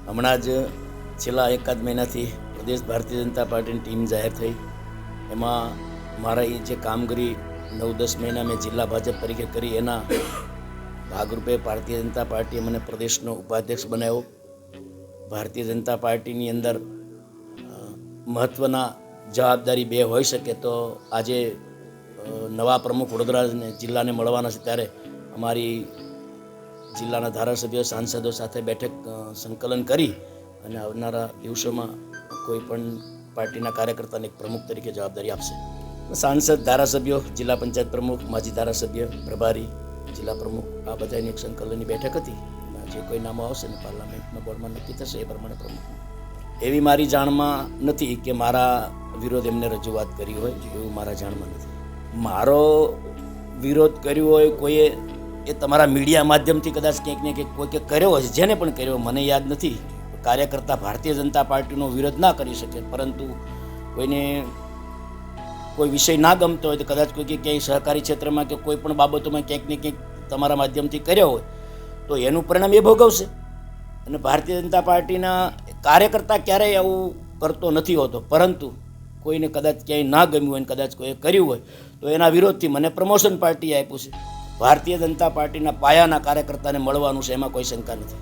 હમણાં જ છેલ્લા એકાદ મહિનાથી પ્રદેશ ભારતીય જનતા પાર્ટીની ટીમ જાહેર થઈ. એમાં મારા એ જે કામગીરી 9-10 મહિના મેં જિલ્લા ભાજપ તરીકે કરી એના ભાગરૂપે ભારતીય જનતા પાર્ટીએ મને પ્રદેશનો ઉપાધ્યક્ષ બનાવ્યો. ભારતીય જનતા પાર્ટીની અંદર મહત્ત્વના જવાબદારી બે હોઈ શકે, તો આજે નવા પ્રમુખ વડોદરા જિલ્લાને મળવાના છે, ત્યારે અમારી જિલ્લાના ધારાસભ્યો સાંસદો સાથે બેઠક સંકલન કરી અને આવનારા દિવસોમાં કોઈ પણ પાર્ટીના કાર્યકર્તાને એક પ્રમુખ તરીકે જવાબદારી આપશે. સાંસદ, ધારાસભ્યો, જિલ્લા પંચાયત પ્રમુખ, માજી ધારાસભ્ય, પ્રભારી, જિલ્લા પ્રમુખ, આ બધાની એક સંકલનની બેઠક હતી. જે કોઈ નામો આવશે ને પાર્લામેન્ટના બોર્ડમાં નક્કી થશે એ પ્રમાણે પ્રમુખ. એવી મારી જાણમાં નથી કે મારા વિરોધ એમને રજૂઆત કરી હોય, એવું મારા જાણમાં નથી. મારો વિરોધ કર્યો હોય કોઈએ, એ તમારા મીડિયા માધ્યમથી કદાચ ક્યાંક ને ક્યાંક કોઈ કર્યો હશે, જેને પણ કર્યો મને યાદ નથી. કાર્યકર્તા ભારતીય જનતા પાર્ટીનો વિરોધ ના કરી શકે, પરંતુ કોઈને કોઈ વિષય ના ગમતો હોય તો કદાચ કોઈ ક્યાંય સહકારી ક્ષેત્રમાં કે કોઈ પણ બાબતોમાં ક્યાંક ને ક્યાંક તમારા માધ્યમથી કર્યો હોય તો એનું પરિણામ એ ભોગવશે. અને ભારતીય જનતા પાર્ટીના કાર્યકર્તા ક્યારેય આવું કરતો નથી હોતો, પરંતુ કોઈને કદાચ ક્યાંય ના ગમ્યું હોય, કદાચ કોઈએ કર્યું હોય તો એના વિરોધથી મને પ્રમોશન પાર્ટીએ આપ્યું છે. ભારતીય જનતા પાર્ટીના પાયાના કાર્યકર્તાને મળવાનું છે, એમાં કોઈ શંકા નથી.